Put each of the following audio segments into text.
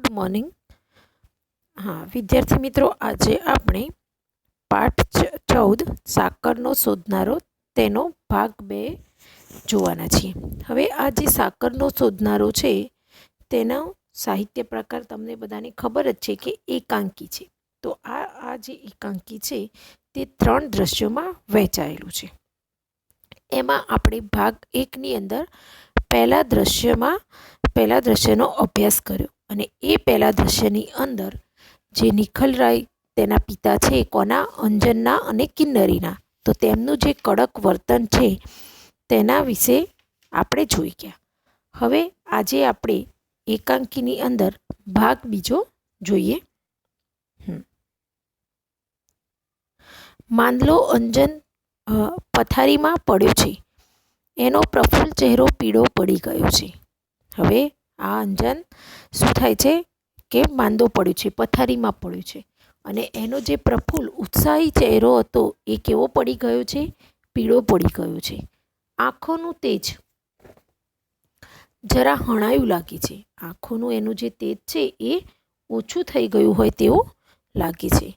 Good morning. હા વિદ્યાર્થી મિત્રો, આજે આપણે પાઠ 14 સાકરનો શોધનારો તેનો ભાગ 2 જોવાના છીએ. હવે આ જે સાકરનો શોધનારો છે તેનો સાહિત્ય પ્રકાર તમને બધાને ખબર જ છે કે એકાંકી છે. તો આ જે એકાંકી છે તે 3 દ્રશ્યોમાં વહેંચાયેલું છે. એમાં આપણે ભાગ 1ની અંદર પહેલા દ્રશ્યનો અભ્યાસ કર્યો અને એ પહેલા દ્રશ્યની અંદર જે નિખલરાય તેના પિતા છે, કોના? અંજનના અને કિન્નરીના. તો તેમનું જે કડક વર્તન છે તેના વિશે આપણે જોઈ ગયા. હવે આજે આપણે એકાંકીની અંદર ભાગ બીજો જોઈએ. માંદલો અંજન પથારીમાં પડ્યો છે. એનો પ્રફુલ્લ ચહેરો પીળો પડી ગયો છે. હવે આ અંજન શું થાય છે કે માંદો પડ્યો છે, પથારીમાં પડ્યો છે અને એનો જે પ્રફુલ્લ ઉત્સાહી ચહેરો હતો એ કેવો પડી ગયો છે? પીળો પડી ગયો છે. આંખોનું તેજ જરા હણાયું લાગે છે. આંખોનું એનું જે તેજ છે એ ઓછું થઈ ગયું હોય તેવું લાગે છે.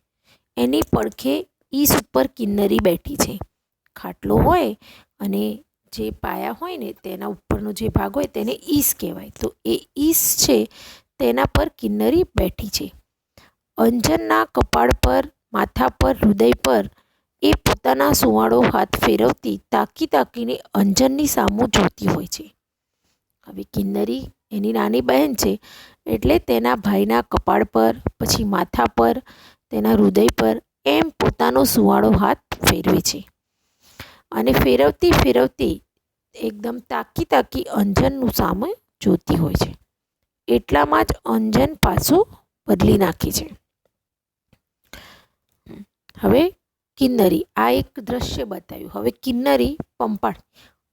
એની પડખે ઈસ ઉપર કિન્નરી બેઠી છે. ખાટલો હોય અને જે પાયા હોય ને તેના ઉપરનો જે ભાગ હોય તેને ઈસ કહેવાય. તો એ ઈસ છે તેના પર કિન્નરી બેઠી છે. અંજનના કપાળ પર, માથા પર, હૃદય પર એ પોતાના સુંવાળો હાથ ફેરવતી તાકીને અંજનની સામું જોતી હોય છે. હવે કિન્નરી એની નાની બહેન છે એટલે તેના ભાઈના કપાળ પર, પછી માથા પર, તેના હૃદય પર એમ પોતાનો સુંવાળો હાથ ફેરવે છે અને ફેરવતી એકદમ તાકી અંજનનું સામે જોતી હોય છે. એટલામાં જ અંજન પાછું બદલી નાખે છે. હવે કિન્નરી, આ એક દ્રશ્ય બતાવ્યું. હવે કિન્નરી પંપાળ,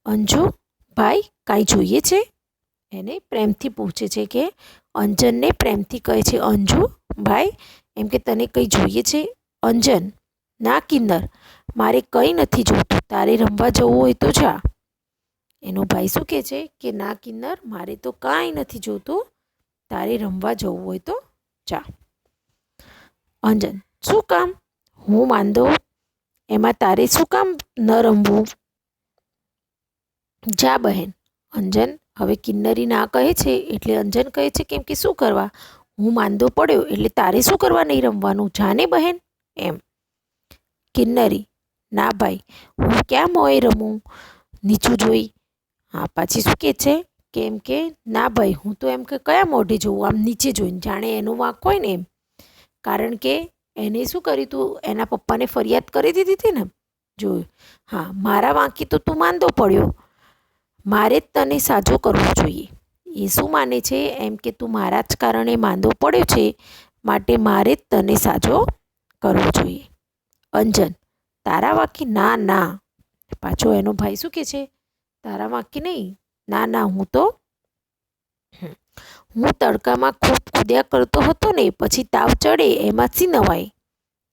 અંજુ ભાઈ કાંઈ જોઈએ છે? એને પ્રેમથી પૂછે છે કે અંજનને પ્રેમથી કહે છે, અંજુ ભાઈ એમ કે તને કંઈ જોઈએ છે? અંજન, ના કિન્નર, મારે કંઈ નથી જોતું, તારે રમવા જવું હોય તો જા. એનો ભાઈ શું કહે છે કે ના કિન્નર, મારે તો કાંઈ નથી જોતું, તારે રમવા જવું હોય તો જા. અંજન, શું કામ? હું માંદો, એમાં તારે શું કામ ન રમવું? જા બહેન. અંજન, હવે કિન્નરી ના કહે છે એટલે અંજન કહે છે કેમ કે શું કરવા? હું માંદો પડ્યો એટલે તારે શું કરવા નહીં રમવાનું? જાને બહેન એમ. કિન્નરી, ના ભાઈ, હું ક્યાં મોંએ રમું નીચું જોઈ? હા, પાછી શું કહે છે કેમ કે ના ભાઈ, હું તો એમ કે કયા મોઢે જોઉં? આમ નીચે જોઈને, જાણે એનો વાંક હોય ને એમ. કારણ કે એને શું કર્યું તું? એના પપ્પાને ફરિયાદ કરી દીધી હતી ને. જોયું? હા, મારા વાંકી તો તું માંદો પડ્યો, મારે જ તને સાજો કરવો જોઈએ. એ શું માને છે? એમ કે તું મારા જ કારણે માંદો પડ્યો છે, માટે મારે જ તને સાજો કરવો જોઈએ. અંજન, તારા વાંકી? ના. પાછો એનો ભાઈ શું કહે છે? તારા વાંકી નહીં, ના, હું તડકામાં ખૂબ કૂદ્યા કરતો હતો ને, પછી તાવ ચડે એમાં શી નવાઈ?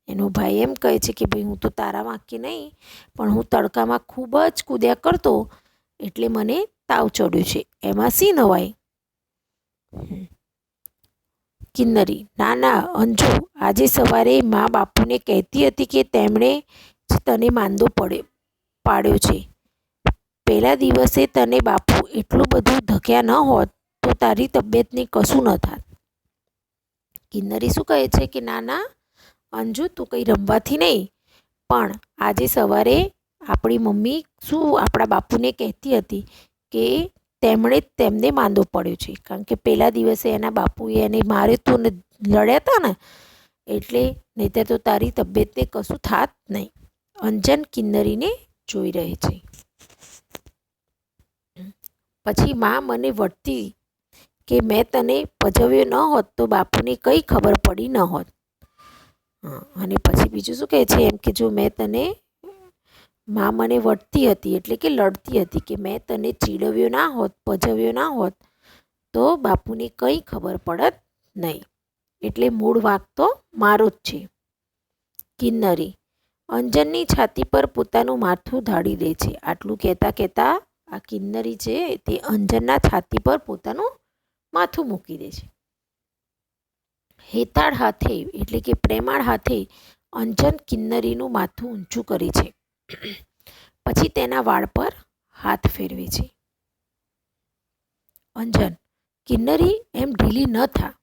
એનો ભાઈ એમ કહે છે કે ભાઈ હું તો તારા વાંકી નહીં, પણ હું તડકામાં ખૂબ જ કૂદ્યા કરતો એટલે મને તાવ ચડ્યો છે, એમાં શી નવાઈ? કિન્નરી, ના અંજુ, આજે સવારે મા બાપુને કહેતી હતી કે તેમણે જ તને માંદો પાડ્યો છે. પહેલા દિવસે તને બાપુ એટલું બધું ધક્યા ન હોત તો તારી તબિયતને કશું ન થાત. કિન્નરી શું કહે છે કે ના અંજુ, તું કંઈ રમવાથી નહીં, પણ આજે સવારે આપણી મમ્મી શું આપણા બાપુને કહેતી હતી કે તેમણે જ તેમને માંદો પડ્યો છે. કારણ કે પહેલા દિવસે એના બાપુએ એને માર્યો તો ને લડ્યા હતા ને, એટલે નહીંતર તો તારી તબિયતને કશું થાત નહીં. અંજન કિન્નરીને જોઈ રહે છે. પછી માં મને વળતી કે મેં તને પજવ્યો ન હોત તો બાપુને કંઈ ખબર પડી ન હોત. અને પછી બીજું શું કહે છે? એમ કે જો માં મને વળતી હતી એટલે કે લડતી હતી કે મેં તને ચીડવ્યો ના હોત, પજવ્યો ના હોત તો બાપુને કંઈ ખબર પડત નહીં. એટલે મૂળ વાંક તો મારો જ છે. કિન્નરી અંજનની છાતી પર પોતાનું માથું ઢાળી દે છે. આટલું કહેતા આ કિન્નરી છે તે અંજનના છાતી પર પોતાનું માથું મૂકી દે છે. હેતાળ હાથે એટલે કે પ્રેમાળ હાથે અંજન કિન્નરીનું માથું ઊંચું કરે છે. પછી તેના વાળ પર હાથ ફેરવે છે. અંજન, કિન્નરી એમ ઢીલી ન થા.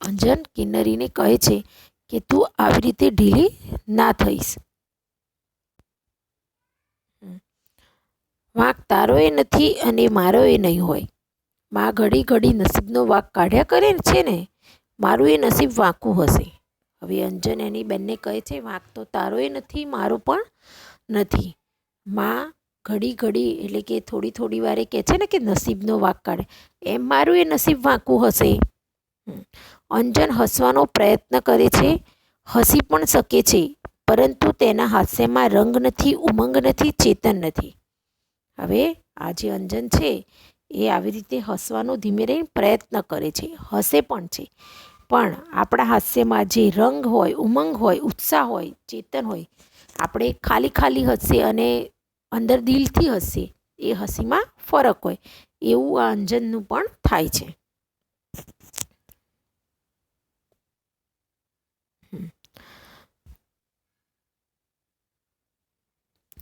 અંજન કિન્નરીને કહે છે કે તું આવી રીતે ઢીલી ના થઈશ. વાંક તારોય નથી અને મારોય નહીં હોય. માં ઘડી ઘડી નસીબનો વાંક કાઢ્યા કરે છે ને, મારું એ નસીબ વાંકું હશે. હવે અંજન એની બેનને કહે છે વાંક તો તારોય નથી, મારો પણ નથી. માં ઘડી ઘડી એટલે કે થોડી થોડી વારે કહે છે ને કે નસીબનો વાંક કાઢે, એમ મારું એ નસીબ વાંકું હશે. અંજન હસવાનો પ્રયત્ન કરે છે, હસી પણ શકે છે, પરંતુ તેના હાસ્યમાં રંગ નથી, ઉમંગ નથી, ચેતન નથી. હવે આ જે અંજન છે એ આવી રીતે હસવાનો ધીમે રહીને પ્રયત્ન કરે છે, હસે પણ છે, પણ આપણા હાસ્યમાં જે રંગ હોય, ઉમંગ હોય, ઉત્સાહ હોય, ચેતન હોય, આપણે ખાલી ખાલી હસીએ અને અંદર દિલથી હસીએ, એ હસીમાં ફરક હોય, એવું આ અંજનનું પણ થાય છે.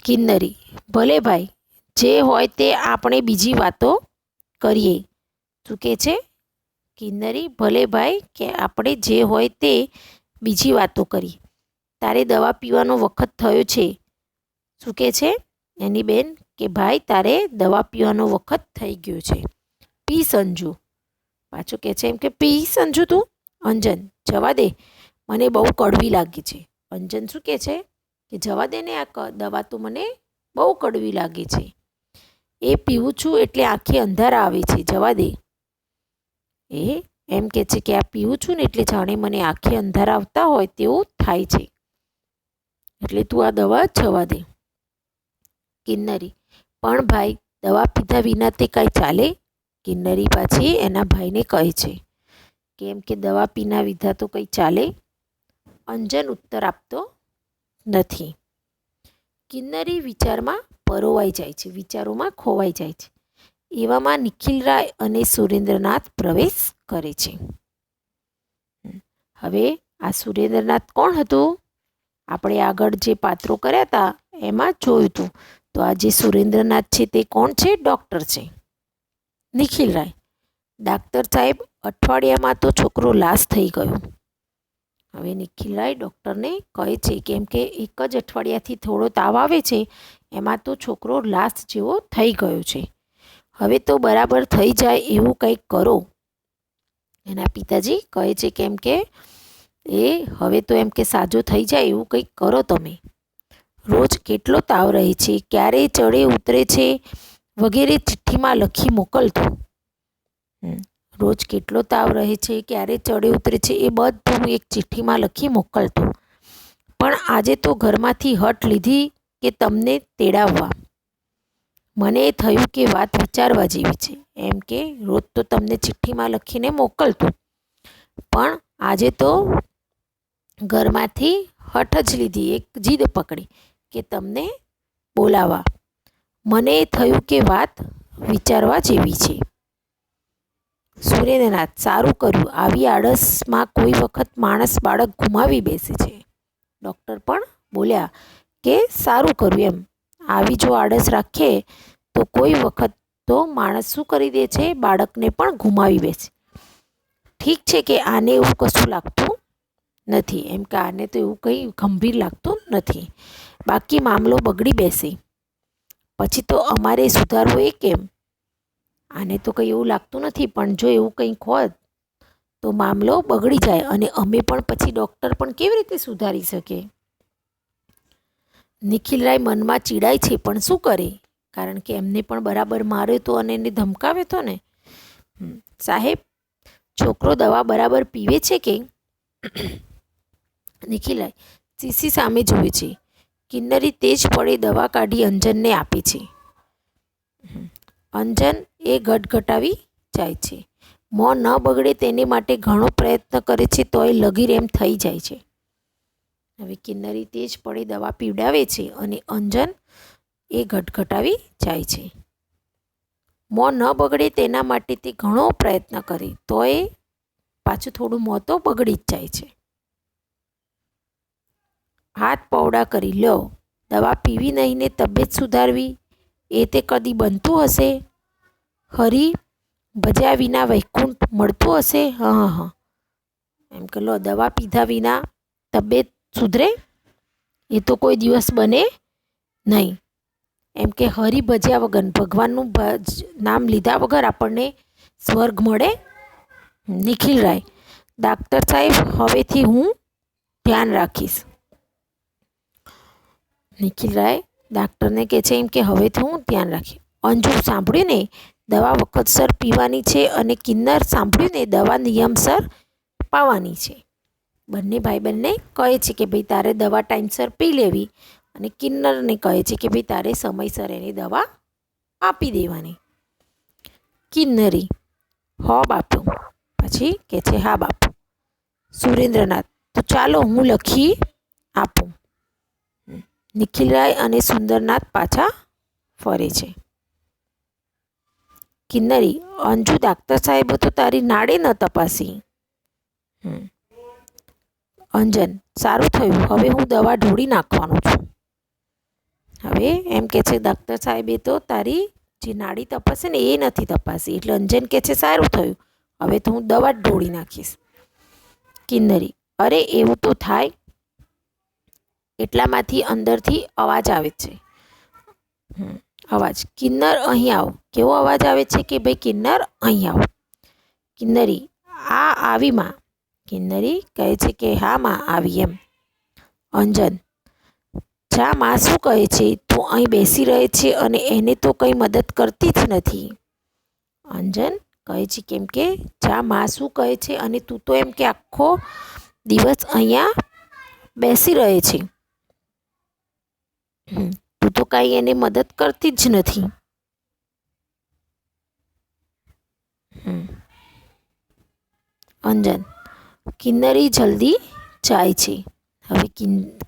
કિન્નરી, ભલે ભાઈ, જે હોય તે આપણે બીજી વાતો કરીએ. શું કહે છે? કિન્નરી, ભલે ભાઈ કે આપણે જે હોય તે બીજી વાતો કરીએ. તારે દવા પીવાનો વખત થયો છે. શું કહે છે એની બેન કે ભાઈ તારે દવા પીવાનો વખત થઈ ગયો છે. પી સંજુ. પાછું કહે છે એમ કે પી સંજુ તું. અંજન, જવા દે, મને બહુ કડવી લાગી છે. અંજન શું કહે છે કે જવા દે ને, આ દવા તો મને બહુ કડવી લાગે છે. એ પીવું છું એટલે આંખે અંધારા આવે છે, જવા દે. એ એમ કહે છે કે આ પીવું છું ને એટલે જાણે મને આંખે અંધારા આવતા હોય તેવું થાય છે, એટલે તું આ દવા જવા દે. કિન્નરી, પણ ભાઈ દવા પીધા વિના તે કાંઈ ચાલે? કિન્નરી પાછી એના ભાઈને કહે છે કેમ કે દવા પીના વિધા તો કંઈ ચાલે? અંજન ઉત્તર આપતો નથી. કિન્નરી વિચારમાં પરોવાઈ જાય છે, વિચારોમાં ખોવાઈ જાય છે. એવામાં નિખિલરાય અને સુરેન્દ્રનાથ પ્રવેશ કરે છે. હવે આ સુરેન્દ્રનાથ કોણ હતું? આપણે આગળ જે પાત્રો કર્યા હતા એમાં જોયું હતું. તો આ જે સુરેન્દ્રનાથ છે તે કોણ છે? ડૉક્ટર છે. નિખિલરાય, ડાક્ટર સાહેબ, અઠવાડિયામાં તો છોકરો લાશ થઈ ગયો. હવે નિખિલરાય ડૉક્ટરને કહે છે કેમ કે એક જ અઠવાડિયાથી થોડો તાવ આવે છે, એમાં તો છોકરો લાશ જેવો થઈ ગયો છે. હવે તો બરાબર થઈ જાય એવું કંઈક કરો. એના પિતાજી કહે છે કેમ કે એ હવે તો એમ કે સાજો થઈ જાય એવું કંઈક કરો તમે. રોજ કેટલો તાવ રહે છે, ક્યારે ચડે ઉતરે છે વગેરે ચિઠ્ઠીમાં લખી મોકલતો. રોજ કેટલો તાવ રહે છે, ક્યારે ચડે ઉતરે છે એ બધું એક ચિઠ્ઠીમાં લખી મોકલતો. પણ આજે તો ઘરમાંથી હઠ લીધી કે તમને તેડાવવા. મને થયું કે વાત વિચારવા જેવી છે. એમ કે રોજ તો તમને ચિઠ્ઠીમાં લખીને મોકલતો, પણ આજે તો ઘરમાંથી હઠ જ લીધી, એક જીદ પકડી કે તમને બોલાવા. મને થયું કે વાત વિચારવા જેવી છે. સુરેન્દ્રનાથ, સારું કર્યું. આવી આળસમાં કોઈ વખત માણસ બાળક ગુમાવી બેસે છે. ડૉક્ટર પણ બોલ્યા કે સારું કર્યું એમ. આવી જો આળસ રાખીએ તો કોઈ વખત તો માણસ શું કરી દે છે, બાળકને પણ ગુમાવી બેસે. ઠીક છે કે આને એવું કશું લાગતું નથી, એમ કે આને તો એવું કંઈ ગંભીર લાગતું નથી, બાકી મામલો બગડી બેસે પછી તો અમારે સુધારવો એ કેમ? આને તો કંઈ એવું લાગતું નથી, પણ જો એવું કંઈક હોત તો મામલો બગડી જાય અને અમે પણ પછી ડૉક્ટર પણ કેવી રીતે સુધારી શકે? નિખિલરાય મનમાં ચીડાય છે, પણ શું કરે? કારણ કે એમને પણ બરાબર માર્યો તો અને એને ધમકાવ્યો હતો ને. સાહેબ, છોકરો દવા બરાબર પીવે છે કે? નિખિલરાય શીશી સામે જુએ છે. કિન્નરી તેજ પડે દવા કાઢી અંજનને આપે છે. અંજન એ ગટગટાવી જાય છે. મોં ન બગડે તેને માટે ઘણો પ્રયત્ન કરે છે, તોય લગીર એમ થઈ જાય છે. હવે કિન્નરી તેજ પડે દવા પીવડાવે છે અને અંજન એ ગટગટાવી જાય છે. મોં ન બગડે તેના માટે તે ઘણો પ્રયત્ન કરે તોય પાછું થોડું મોં તો બગડી જ જાય છે. હાથ પૌડા કરી લ્યો. દવા પીવી નહીં ને તબિયત સુધારવી એ તે કદી બનતું હશે? હરી ભજ્યા વિના વૈકુંઠ મળતું હશે? હા. એમ કે લો, દવા પીધા વિના તબિયત સુધરે એ તો કોઈ દિવસ બને નહીં. એમ કે હરી ભજ્યા વગર, ભગવાનનું નામ લીધા વગર આપણને સ્વર્ગ મળે? નિખિલ રાય: ડાક્ટર સાહેબ, હવેથી હું ધ્યાન રાખીશ. નિખિલ રાય ડાક્ટરને કહે છે એમ કે હવેથી હું ધ્યાન રાખીશ. અંજુ: સાંભળ્યું ને, દવા વખતસર પીવાની છે. અને કિન્નર: સાંભળ્યું ને, દવા નિયમસર પાવાની છે. બંને ભાઈ બંને કહે છે કે ભાઈ તારે દવા ટાઈમસર પી લેવી, અને કિન્નરને કહે છે કે ભાઈ તારે સમયસર એની દવા આપી દેવાની. કિન્નરી: હો બાપુ. પછી કહે છે હા બાપુ. સુરેન્દ્રનાથ: તો ચાલો હું લખી આપું. નિખિલરાય અને સુંદરનાથ પાછા ફરે છે. કિન્નરી: અંજુ, ડાક્ટર સાહેબે તો તારી નાડી ન તપાસી. અંજન: સારું થયું, હવે હું દવા ઢોળી નાખવાનું છું. હવે એમ કે છે ડાક્ટર સાહેબે તો તારી જે નાડી તપાસે ને એ નથી તપાસી. એટલે અંજન કે છે સારું થયું, હવે તો હું દવા જ ઢોળી નાખીશ. કિન્નરી: અરે એવું તો થાય. એટલામાંથી અંદરથી અવાજ આવે છે. અવાજ: કિન્નર અહીં આવ. કેવો અવાજ આવે છે કે ભાઈ કિન્નર અહીં આવ. કિન્નરી: આ આવી માં. કિન્નરી કહે છે કે હા માં, આવી એમ. અંજન: જા, માં શું કહે છે? તું અહીં બેસી રહે છે અને એને તો કંઈ મદદ કરતી જ નથી. અંજન કહે છે કેમ કે જા, માં શું કહે છે, અને તું તો એમ કે આખો દિવસ અહીંયા બેસી રહે છે. તું તો કાંઈ એને મદદ કરતી જ નથી. અંજન: કિન્નરી જલ્દી જાય છે. હવે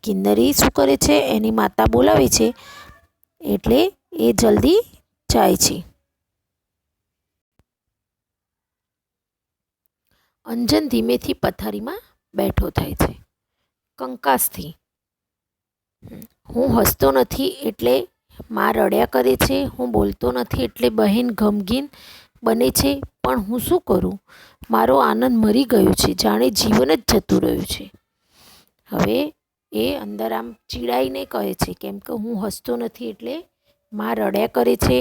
કિન્નરી શું કરે છે? એની માતા બોલાવે છે એટલે એ જલ્દી જાય છે. અંજન ધીમેથી પથારીમાં બેઠો થાય છે. કંકાસથી: હું હસતો નથી એટલે માં રડ્યા કરે છે. હું બોલતો નથી એટલે બહેન ગમગીન બને છે. પણ હું શું કરું? મારો આનંદ મરી ગયો છે, જાણે જીવન જ જતું રહ્યું છે. હવે એ અંદર આમ ચીડાઈને કહે છે કેમ કે હું હસતો નથી એટલે માં રડ્યા કરે છે,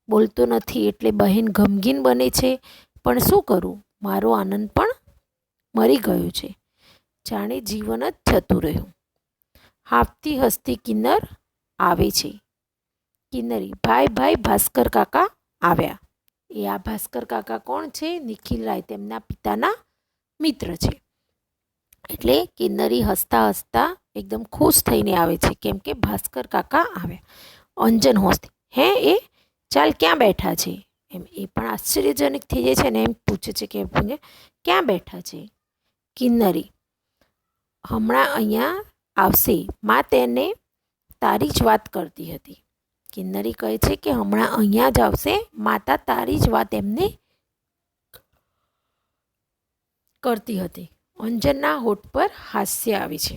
બોલતો નથી એટલે બહેન ગમગીન બને છે. પણ શું કરું? મારો આનંદ પણ મરી ગયો છે, જાણે જીવન જ જતું રહ્યું. હાંફતી હસતી કિન્નર આવે છે. કિન્નરી: ભાઈ, ભાસ્કર કાકા આવ્યા. એ આ ભાસ્કર કાકા કોણ છે? નિખિલ રાય, તેમના પિતાના મિત્ર છે. એટલે કિન્નરી હસતા હસતા એકદમ ખુશ થઈને આવે છે કેમ કે ભાસ્કર કાકા આવ્યા. અંજન હોંશથી: હે, એ ચાલ, ક્યાં બેઠા છે? એમ એ પણ આશ્ચર્યજનક થઈ જાય છે ને એમ પૂછે છે કે ક્યાં બેઠા છે? કિન્નરી: હમણાં અહીંયા આવશે, માં તેને તારી જ વાત કરતી હતી. કિન્નરી કહે છે કે હમણાં અહીંયા જ આવશે, માતા તારી જ વાત એમને કરતી હતી. અંજનના હોઠ પર હાસ્ય આવે છે.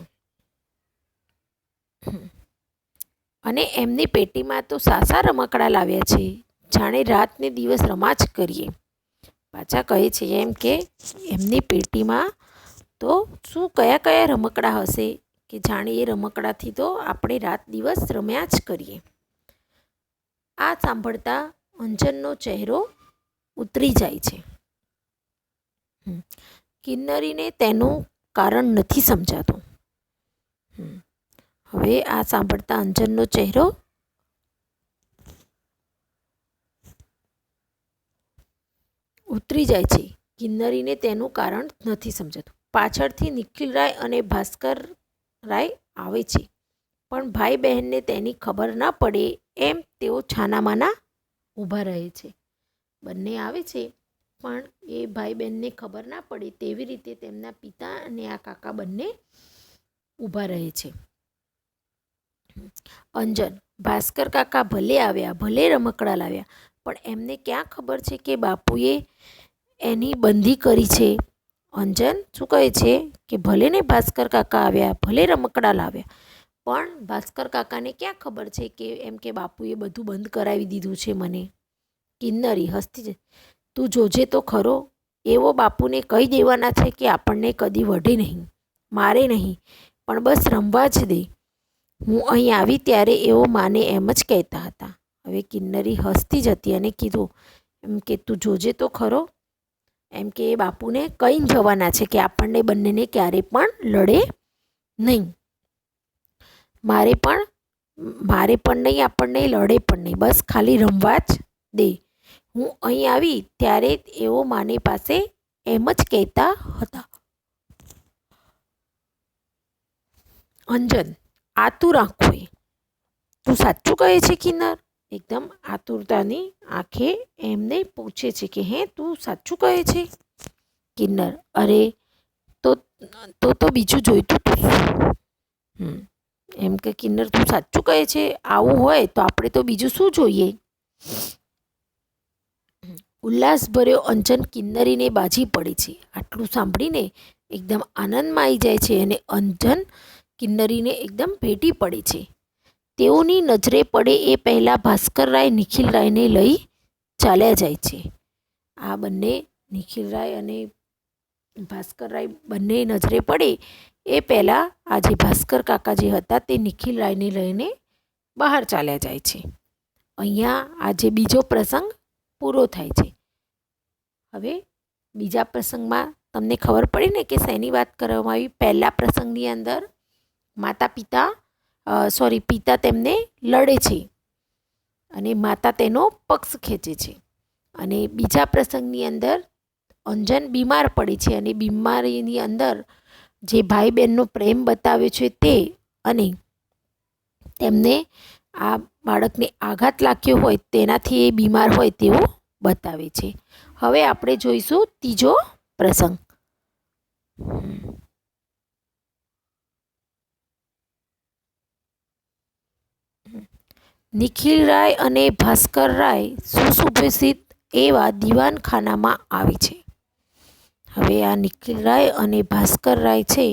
અને એમની પેટીમાં તો સાસા રમકડા લાવ્યા છે, જાણે રાત ને દિવસ રમા જ કરીએ. પાછા કહે છે એમ કે એમની પેટીમાં તો શું કયા રમકડા હશે કે જાણે એ રમકડાથી તો આપણે રાત દિવસ રમ્યા જ કરીએ. આ સાંભળતા અંજનનો ચહેરો ઉતરી જાય છે. કિન્નરીને તેનું કારણ નથી સમજાતું. હવે આ સાંભળતા અંજનનો ચહેરો ઉતરી જાય છે. કિન્નરીને તેનું કારણ નથી સમજાતું. પાછળથી નિખિલ રાય અને ભાસ્કર રાય આવે છે, પણ ભાઈ બહેનને તેની ખબર ના પડે એમ તેઓ છાનામાના ઊભા રહે છે. બંને આવે છે પણ એ ભાઈ બહેનને ખબર ના પડે તેવી રીતે તેમના પિતા અને આ કાકા બંને ઊભા રહે છે. અંજન: ભાસ્કર કાકા ભલે આવ્યા, ભલે રમકડા લાવ્યા, પણ એમને ક્યાં ખબર છે કે બાપુએ એની બંધી કરી છે અંજન શું કહે છે કે ભલે ને ભાસ્કર કાકા આવ્યા, ભલે રમકડા લાવ્યા, પણ ભાસ્કર કાકાને ક્યાં ખબર છે કે એમ કે બાપુએ બધું બંધ કરાવી દીધું છે મને. કિન્નરી હસતી છે, તું જોજે તો ખરો, એવો બાપુને કહી દેવાના છે કે આપણને કદી વઢે નહીં, મારે નહીં, પણ બસ રમવા જ દે. હું અહીં આવી ત્યારે એવો માને એમ જ કહેતા હતા. હવે કિન્નરી હસતી જ હતી અને કીધું એમ કે તું જોજે તો ખરો, એમ કે એ બાપુને કહીને જવાના છે કે આપણને બંનેને ક્યારે પણ લડે નહીં, મારે પણ નહીં, આપણને લડે પણ નહીં, બસ ખાલી રમવા જ દે. હું અહીં આવી ત્યારે એવો માને પાસે એમ જ કહેતા હતા. અંજન આતુર આંખોએ, તું સાચું કહે છે કિન્નર? એકદમ આતુરતાની આંખે એમને પૂછે છે કે હે તું સાચું કહે છે? કિન્નર અરે તો બીજું જોઈતું તું. એમ કે કિન્નર તું સાચું કહે છે, આવું હોય તો આપણે તો બીજું શું જોઈએ? ઉલ્લાસભર્યો અંજન કિન્નરીને બાજી પડે છે. આટલું સાંભળીને એકદમ આનંદમાં આવી જાય છે અને અંજન કિન્નરીને એકદમ ભેટી પડે છે. તેઓની નજરે પડે એ પહેલાં ભાસ્કરરાય નિખિલરાયને લઈ ચાલ્યા જાય છે. આ બંને નિખિલરાય અને ભાસ્કરરાય બંને નજરે પડે એ પહેલાં આ જે ભાસ્કર કાકા જે હતા તે નિખિલરાયને લઈને બહાર ચાલ્યા જાય છે. અહીંયા આજે બીજો પ્રસંગ પૂરો થાય છે. હવે બીજા પ્રસંગમાં તમને ખબર પડી ને કે શેની વાત કરવામાં આવી? પહેલા પ્રસંગની અંદર પિતા તેમને લડે છે અને માતા તેનો પક્ષ ખેંચે છે. અને બીજા પ્રસંગની અંદર અંજન બીમાર પડે છે અને બીમારીની અંદર જે ભાઈ બહેનનો પ્રેમ બતાવ્યો છે તે અને તેમને આ બાળકને આઘાત લાગ્યો હોય તેનાથી એ બીમાર હોય તેવું બતાવે છે. હવે આપણે જોઈશું ત્રીજો પ્રસંગ. નિખિલરાય અને ભાસ્કરરાય સુશોભિત એવા દીવાનખાનામાં આવે છે. હવે આ નિખિલરાય અને ભાસ્કરરાય છે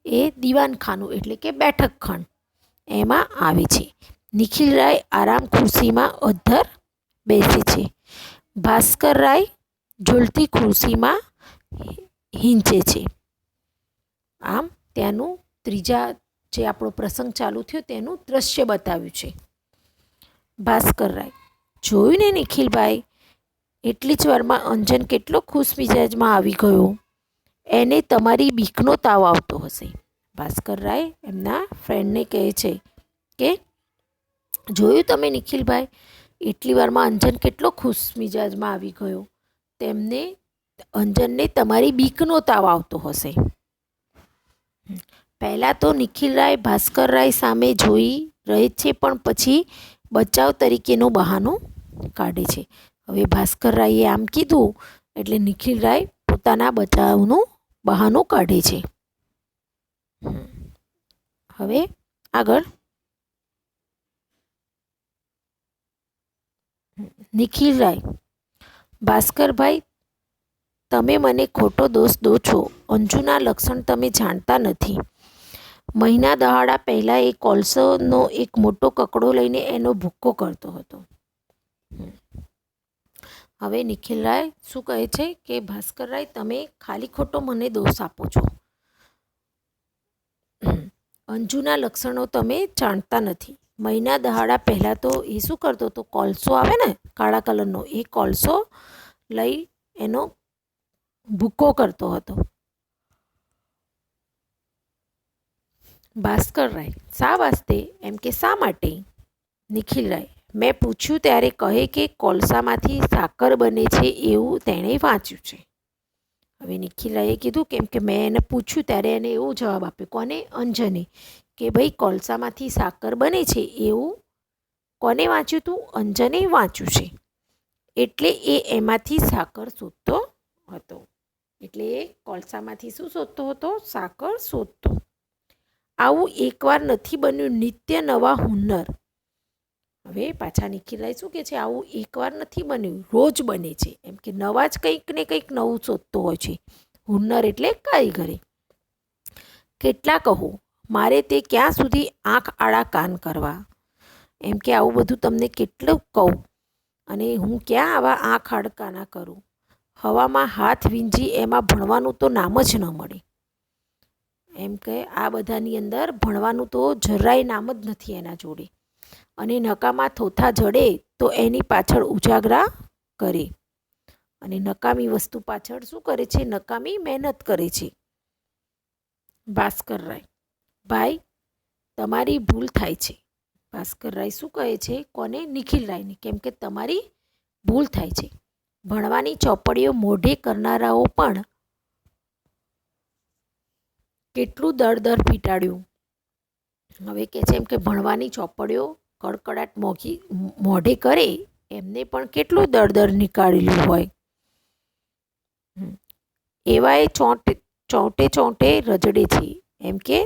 એ દીવાનખાનું એટલે કે બેઠક ખંડ એમાં આવે છે. નિખિલરાય આરામ ખુરશીમાં અધ્ધર બેસે છે. ભાસ્કરરાય ઝૂલતી ખુરશીમાં હીંચે છે. આમ ત્યાંનું ત્રીજા જે આપણો પ્રસંગ ચાલુ થયો તેનું દ્રશ્ય બતાવ્યું છે. ભાસ્કરરાય જોયું ને નિખિલભાઈ, એટલી જ વારમાં અંજન કેટલો ખુશ મિજાજમાં આવી ગયો, એને તમારી બીકનો તાવ આવતો હશે. ભાસ્કરરાય એમના ફ્રેન્ડને કહે છે કે જોયું તમે નિખિલભાઈ, એટલી વારમાં અંજન કેટલો ખુશ મિજાજમાં આવી ગયો, અંજનને તમારી બીકનો તાવ આવતો હશે. પહેલાં તો નિખિલરાય ભાસ્કરરાય સામે જોઈ રહે છે પણ પછી બચાવ તરીકેનું બહાનું કાઢે છે. હવે ભાસ્કરરાયે આમ કીધું એટલે નિખિલરાય પોતાના બચાવનું બહાનું કાઢે છે. હવે આગળ નિખિલરાય, ભાસ્કરભાઈ તમે મને ખોટો દોષ દો છો. અંજુના લક્ષણ તમે જાણતા નથી. મહિના દહાડા પહેલાં એ કોલસોનો એક મોટો કકડો લઈને એનો ભૂક્કો કરતો હતો. હવે નિખિલરાય શું કહે છે કે ભાસ્કરરાય તમે ખાલી ખોટો મને દોષ આપો છો. અંજુના લક્ષણો તમે જાણતા નથી. મહિના દહાડા પહેલાં તો એ શું કરતો હતો, કોલસો આવે ને કાળા કલરનો, એ કોલસો લઈ એનો ભૂક્કો કરતો હતો. ભાસ્કરરાય શા વાસ્તે? એમ કે શા માટે? નિખિલરાય મેં પૂછ્યું ત્યારે કહે કે કોલસામાંથી સાકર બને છે એવું તેણે વાંચ્યું છે. હવે નિખિલરાયે કીધું કેમ કે મેં એને પૂછ્યું ત્યારે એને એવો જવાબ આપ્યો. કોને? અંજને. કે ભાઈ કોલસામાંથી સાકર બને છે એવું કોને વાંચ્યું હતું? અંજને વાંચ્યું છે. એટલે એ એમાંથી સાકર શોધતો હતો. એટલે એ કોલસામાંથી શું શોધતો હતો? સાકર શોધતો. આવું એકવાર નથી બન્યું, નિત્ય નવા હુનર. હવે પાછા નિખિલરાય શું કહે છે? આવું એકવાર નથી બન્યું, રોજ બને છે. એમ કે નવા જ કંઈક ને કંઈક નવું શોધતો હોય છે. હુન્નર એટલે કારીગરી. કેટલા કહો, મારે તે ક્યાં સુધી આંખ આડા કાન કરવા. એમ કે આવું બધું તમને કેટલું કહું અને હું ક્યાં આવા આંખ આડકાના કરું. હવામાં હાથ વીંજી એમાં ભણવાનું તો નામ જ ન મળે. એમ કે આ બધાની અંદર ભણવાનું તો જરાય નામ જ નથી એના જોડે. અને નકામા થોથા જડે તો એની પાછળ ઉજાગરા કરે. અને નકામી વસ્તુ પાછળ શું કરે છે? નકામી મહેનત કરે છે. ભાસ્કરરાય: ભાઈ, તમારી ભૂલ થાય છે. ભાસ્કરરાય શું કહે છે? કોને? નિખિલરાયને. કેમ કે તમારી ભૂલ થાય છે. ભણવાની ચોપડીઓ મોઢે કરનારાઓ પણ કેટલું દળ પીટાડ્યું. હવે કે છે એમ કે ભણવાની ચોપડીઓ કડકડાટ મોઢે કરે એમને પણ કેટલું દળ નીકાળેલું હોય. એવાએ ચોંટે રજડે છે. એમ કે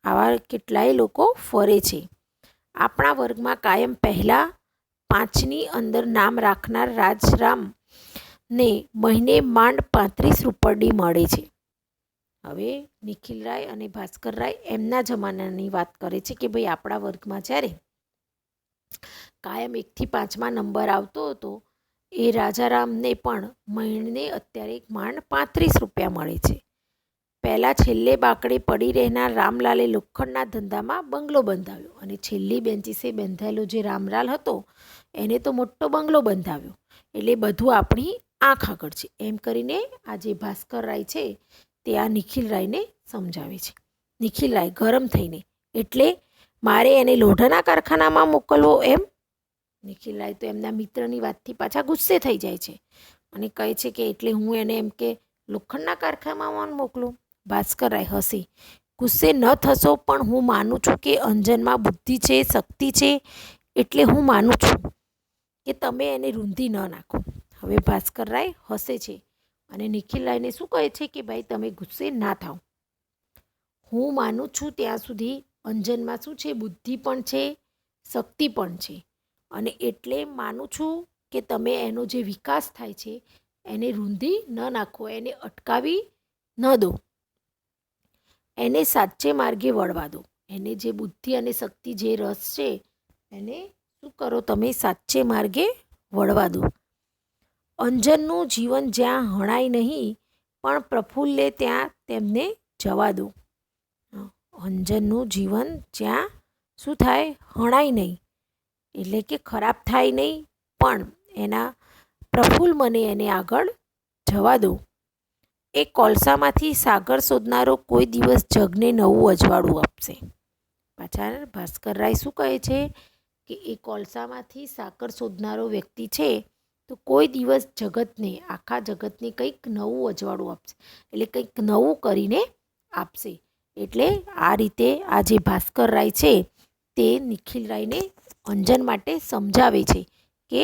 આવા કેટલાય લોકો ફરે છે. આપણા વર્ગમાં કાયમ પહેલાં 5ની અંદર નામ રાખનાર રાજરામને મહિને માંડ 35 રૂપડી મળે છે. હવે નિખિલરાય અને ભાસ્કરરાય એમના જમાનાની વાત કરે છે કે ભાઈ આપણા વર્ગમાં જ્યારે કાયમ 1થી 5માં નંબર આવતો હતો એ રાજારામને પણ મહિને અત્યારે માંડ 35 રૂપિયા મળે છે. પહેલાં છેલ્લે બાકડે પડી રહેનાર રામલાલે લોખંડના ધંધામાં બંગલો બંધાવ્યો અને છેલ્લી બેન્ચીસે બંધાયેલો જે રામલાલ હતો એને તો મોટો બંગલો બંધાવ્યો. એટલે બધું આપણી આંખ આગળ છે એમ કરીને આ જે ભાસ્કરરાય છે તે આ નિખિલરાયને સમજાવે છે. નિખિલરાય ગરમ થઈને: એટલે મારે એને લોઢાના કારખાનામાં મોકલવો એમ? નિખિલરાય તો એમના મિત્રની વાતથી પાછા ગુસ્સે થઈ જાય છે અને કહે છે કે એટલે હું એને એમ કે લોખંડના કારખાનામાં મોકલું? ભાસ્કરરાય હસી: ગુસ્સે ન થશો, પણ હું માનું છું કે અંજનમાં બુદ્ધિ છે, શક્તિ છે, એટલે હું માનું છું કે તમે એને રૂંધી ન નાખો. હવે ભાસ્કરરાય હસે છે અને નિખિલરાયને શું કહે છે કે ભાઈ તમે ગુસ્સે ના થાઓ. હું માનું છું ત્યાં સુધી અંજનમાં શું છે? બુદ્ધિ પણ છે, શક્તિ પણ છે. અને એટલે માનું છું કે તમે એનો જે વિકાસ થાય છે એને રૂંધી ન નાખો, એને અટકાવી ન દો, એને સાચે માર્ગે વળવા દો. એને જે બુદ્ધિ અને શક્તિ જે રસ છે એને શું કરો? તમે સાચે માર્ગે વળવા દો. અંજનનું જીવન જ્યાં હણાય નહીં પણ પ્રફુલ્લે ત્યાં તેમને જવા દો. અંજનનું જીવન જ્યાં શું થાય? હણાય નહીં, એટલે કે ખરાબ થાય નહીં, પણ એના પ્રફુલ્લ મને એને આગળ જવા દો. એ કોલસામાંથી સાગર શોધનારો કોઈ દિવસ જગને નવું અજવાળું આપશે. પાછા ભાસ્કરરાય શું કહે છે કે એ કોલસામાંથી સાગર શોધનારો વ્યક્તિ છે તો કોઈ દિવસ જગતને, આખા જગતને કંઈક નવું અજવાળું આપશે, એટલે કંઈક નવું કરીને આપશે. એટલે આ રીતે આ જે ભાસ્કરરાય છે તે નિખિલરાયને અંજન માટે સમજાવે છે કે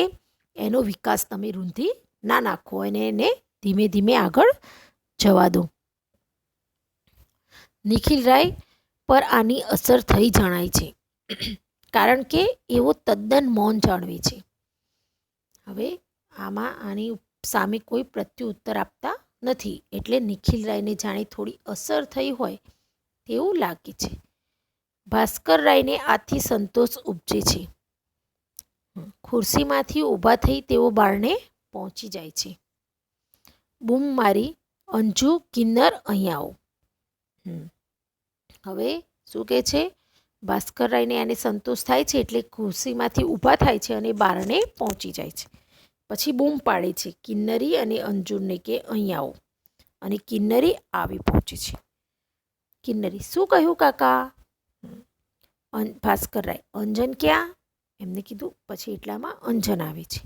એનો વિકાસ તમે રૂંધી ના નાખો અને એને ધીમે ધીમે આગળ જવા દો. નિખિલરાય પર આની અસર થઈ જણાય છે કારણ કે એવો તદ્દન મૌન જાળવે છે. હવે આમાં આની સામે કોઈ પ્રત્યુત્તર આપતા નથી, એટલે નિખિલરાયને જાણે થોડી અસર થઈ હોય તેવું લાગે છે. ભાસ્કરરાયને આથી સંતોષ ઉપજે છે. ખુરશીમાંથી ઊભા થઈ તેઓ બારણે પહોંચી જાય છે. બૂમ મારી: અંજુ, કિન્નર, અહીં આવો. હવે શું કહે છે? ભાસ્કરરાયને આને સંતોષ થાય છે એટલે ખુરશીમાંથી ઊભા થાય છે અને બારણે પહોંચી જાય છે. પછી બૂમ પાડે છે કિન્નરી અને અંજુને કે અહીં આવો. અને કિન્નરી આવી પહોંચે છે. કિન્નરી: શું કહ્યું કાકા? ભાસ્કરરાય: અંજન ક્યાં? એમને કીધું. પછી એટલામાં અંજન આવે છે.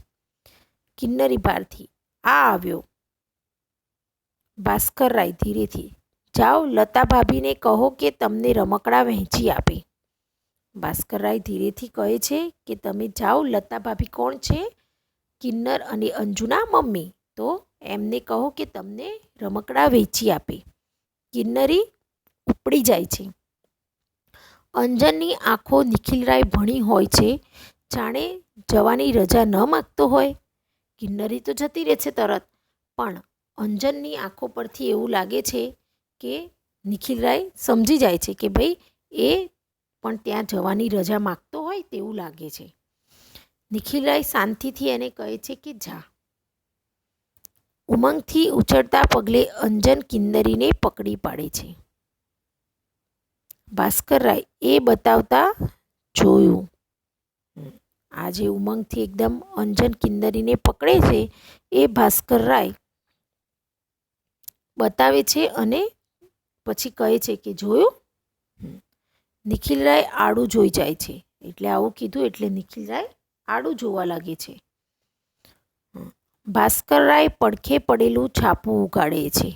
કિન્નરી બહારથી: આ આવ્યો. ભાસ્કરરાય ધીરેથી: જાઓ, લતા ભાભીને કહો કે તમને રમકડા વહેંચી આપે. ભાસ્કરરાય ધીરેથી કહે છે કે તમે જાઓ. લતા ભાભી કોણ છે? કિન્નર અને અંજુના મમ્મી. તો એમને કહો કે તમને રમકડા વેચી આપે. કિન્નરી ઉપડી જાય છે. અંજનની આંખો નિખિલરાય ભણી હોય છે, જાણે જવાની રજા ન માગતો હોય. કિન્નરી તો જતી રહે છે તરત, પણ અંજનની આંખો પરથી એવું લાગે છે કે નિખિલરાય સમજી જાય છે કે ભાઈ એ પણ ત્યાં જવાની રજા માગતો હોય તેવું લાગે છે. નિખિલરાય શાંતિથી એને કહે છે કે જા. ઉમંગથી ઉછળતા પગલે અંજન કિન્નરીને પકડી પાડે છે. ભાસ્કરરાય એ બતાવતા જોયું. આ જે ઉમંગથી એકદમ અંજન કિન્નરીને પકડે છે એ ભાસ્કરરાય બતાવે છે અને પછી કહે છે કે જોયું. નિખિલરાય આડું જોઈ જાય છે. એટલે આવું કીધું એટલે નિખિલરાય આડું જોવા લાગે છે. ભાસ્કરરાય પડખે પડેલું છાપું ઉગાડે છે.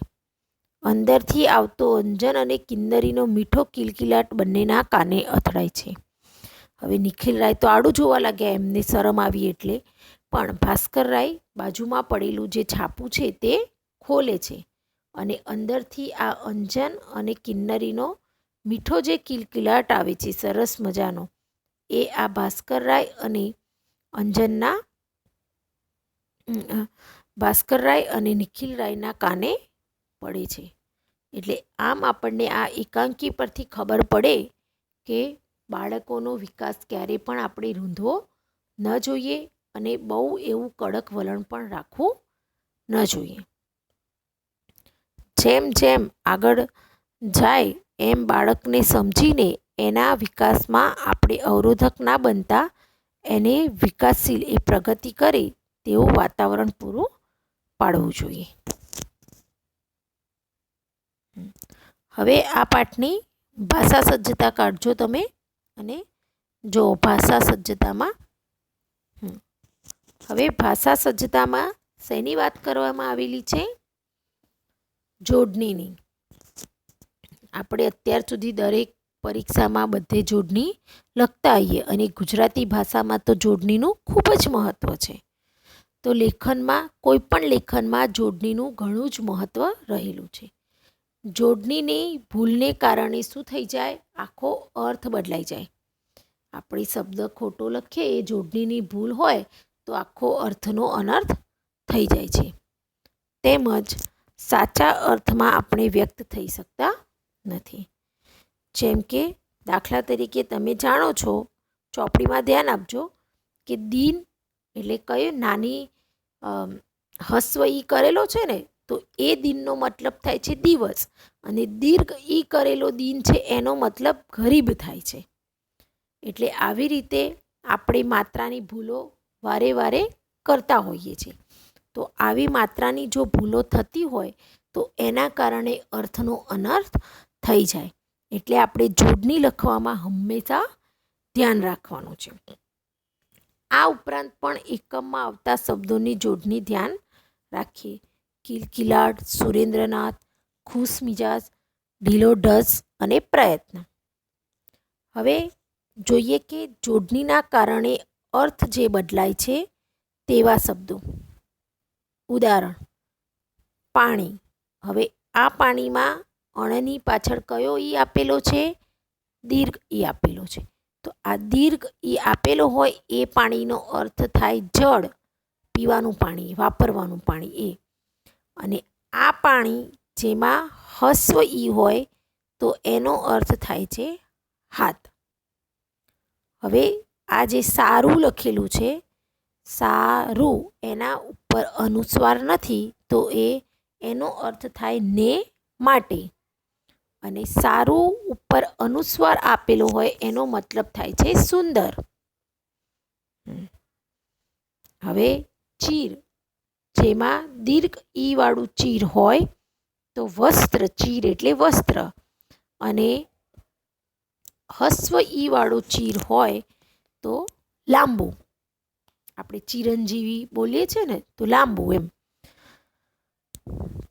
અંદરથી આવતો અંજન અને કિન્નરીનો મીઠો કિલકિલાટ બંનેના કાને અથડાય છે. હવે નિખિલરાય તો આડું જોવા લાગ્યા, એમને શરમ આવી એટલે. પણ ભાસ્કરરાય બાજુમાં પડેલું જે છાપું છે તે ખોલે છે અને અંદરથી આ અંજન અને કિન્નરીનો મીઠો જે કિલકિલાટ આવે છે સરસ મજાનો, એ આ ભાસ્કરરાય અને અંજનના ભાસ્કરરાય અને નિખિલરાયના કાને પડે છે. એટલે આમ આપણને આ એકાંકી પરથી ખબર પડે કે બાળકોનો વિકાસ ક્યારે પણ આપણે રૂંધવો ન જોઈએ અને બહુ એવું કડક વલણ પણ રાખવું ન જોઈએ. જેમ જેમ આગળ જાય એમ બાળકને સમજીને એના વિકાસમાં આપણે અવરોધક ના બનતા એને વિકાસશીલ એ પ્રગતિ કરે તેવું વાતાવરણ પૂરું પાડવું જોઈએ. હવે આ પાઠની ભાષા સજ્જતા કાઢજો તમે અને જો ભાષા સજ્જતામાં હવે ભાષા સજ્જતામાં શેની વાત કરવામાં આવેલી છે? જોડણીની. આપણે અત્યાર સુધી દરેક પરીક્ષામાં બધે જોડણી લખતા આવીએ અને ગુજરાતી ભાષામાં તો જોડણીનું ખૂબ જ મહત્ત્વ છે. તો લેખનમાં કોઈ પણ લેખનમાં જોડણીનું ઘણું જ મહત્ત્વ રહેલું છે. જોડણીની ભૂલને કારણે શું થઈ જાય? આખો અર્થ બદલાઈ જાય. આપણે શબ્દ ખોટો લખીએ એ જોડણીની ભૂલ હોય તો આખો અર્થનો અનર્થ થઈ જાય છે. તેમજ સાચા અર્થમાં આપણે વ્યક્ત થઈ શકતા નથી. જેમ કે દાખલા તરીકે તમે જાણો છો, ચોપડીમાં ધ્યાન આપજો કે દિન એટલે કયો નાની હસ્વ ઈ કરેલો છે ને, તો એ દિનનો મતલબ થાય છે દિવસ અને દીર્ઘ ઈ કરેલો દિન છે એનો મતલબ ગરીબ થાય છે. એટલે આવી રીતે આપણે માત્રાની ભૂલો વારે વારે કરતા હોઈએ છીએ. તો આવી માત્રાની જો ભૂલો થતી હોય તો એના કારણે અર્થનો અનર્થ થઈ જાય. એટલે આપણે જોડણી લખવામાં હંમેશા ધ્યાન રાખવાનું છે. આ ઉપરાંત પણ એકમમાં આવતા શબ્દોની જોડણી ધ્યાન રાખીએ. કિલકિલાટ, સુરેન્દ્રનાથ, ખુશ મિજાજ, ઢીલો ઢસ અને પ્રયત્ન. હવે જોઈએ કે જોડણીના કારણે અર્થ જે બદલાય છે તેવા શબ્દો. ઉદાહરણ: પાણી. હવે આ પાણીમાં અણની પાછળ કયો ઈ આપેલો છે? દીર્ઘ ઈ આપેલો છે. તો આ દીર્ઘ ઈ આપેલો હોય એ પાણીનો અર્થ થાય જળ, પીવાનું પાણી, વાપરવાનું પાણી એ. અને આ પાણી જેમાં હસ્વ ઈ હોય તો એનો અર્થ થાય છે હાથ. હવે આ જે સારું લખેલું છે, સારું, એના ઉપર અનુસ્વાર નથી તો એનો અર્થ થાય ને માટે. અને સારું ઉપર અનુસ્વાર આપેલો હોય એનો મતલબ થાય છે સુંદર. હવે ચીર, જેમાં દીર્ઘ ઈ વાળું ચીર હોય તો વસ્ત્ર, ચીર એટલે વસ્ત્ર, અને હસ્વ ઈ વાળું ચીર હોય તો લાંબુ. આપણે ચિરંજીવી બોલીએ છીએ ને, તો લાંબુ એમ.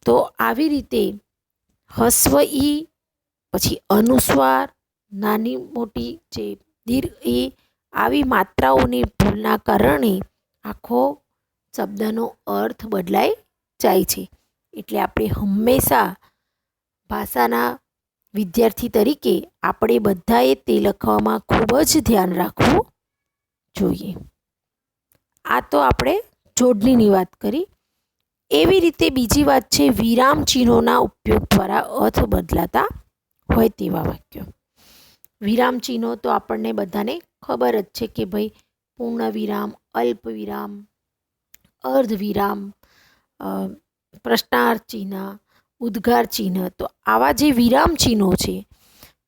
તો આવી રીતે હસ્વ ઈ, પછી અનુસ્વાર, નાની મોટી જે દીર્ઘ ઈ, આવી માત્રાઓની ભૂલના કારણે આખો શબ્દનો અર્થ બદલાઈ જાય છે. એટલે આપણે હંમેશા ભાષાના વિદ્યાર્થી તરીકે આપણે બધાએ તે લખવામાં ખૂબ જ ધ્યાન રાખવું જોઈએ. આ તો આપણે જોડણીની વાત કરી. એવી રીતે બીજી વાત છે, વિરામ ચિહ્નોના ઉપયોગ દ્વારા અર્થ બદલાતા હોય તેવા વાક્યો. વિરામ ચિહ્નો તો આપણને બધાને ખબર જ છે કે ભાઈ પૂર્ણ વિરામ, અલ્પ વિરામ, અર્ધ વિરામ, પ્રશ્નાર્થ ચિહ્ન, ઉદ્ગાર ચિહ્ન. તો આવા જે વિરામ ચિહ્નો છે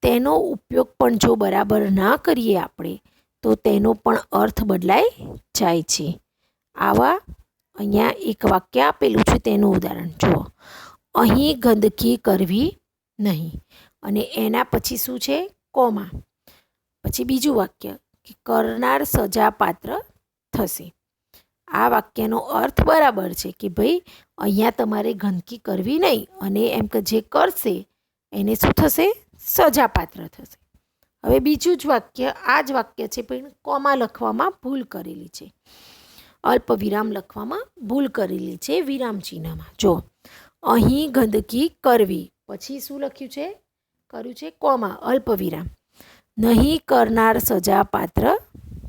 તેનો ઉપયોગ પણ જો બરાબર ના કરીએ આપણે તો તેનો પણ અર્થ બદલાઈ જાય છે. આવા અહીંયા એક વાક્ય આપેલું છે તેનું ઉદાહરણ જુઓ. અહીં ગંદકી કરવી નહીં, અને એના પછી શું છે? કોમા. પછી બીજું વાક્ય કે કરનાર સજાપાત્ર થશે. આ વાક્યનો અર્થ બરાબર છે કે ભાઈ અહીંયા તમારે ગંદકી કરવી નહીં, અને એમ કે જે કરશે એને શું થશે? સજાપાત્ર થશે. હવે બીજું જ વાક્ય, આ જ વાક્ય છે પણ કોમા લખવામાં ભૂલ કરેલી છે, અલ્પ વિરામ લખવામાં ભૂલ કરેલી છે વિરામ ચિહ્નમાં. જો અહીં ગંદકી કરવી, પછી શું લખ્યું છે? કર્યું છે કોમા, અલ્પ વિરામ. નહીં કરનાર સજાપાત્ર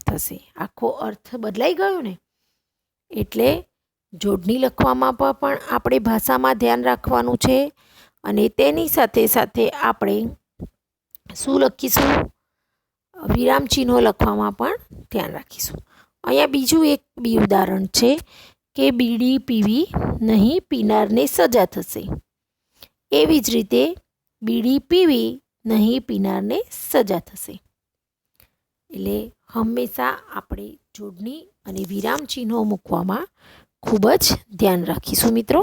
થશે. આખો અર્થ બદલાઈ ગયો ને. એટલે જોડણી લખવામાં પણ આપણે ભાષામાં ધ્યાન રાખવાનું છે, અને તેની સાથે સાથે આપણે શું લખીશું? વિરામ ચિહ્નો લખવામાં પણ ધ્યાન રાખીશું. અહીંયા બીજું એક બી ઉદાહરણ છે કે બીડી પીવી નહીં, પીનારને સજા થશે. એવી જ રીતે બીડી પીવી નહીં, પીનારને સજા થશે. એટલે હંમેશા આપણે જોડણી અને વિરામ ચિહ્નો મૂકવામાં ખૂબ જ ધ્યાન રાખીશું મિત્રો.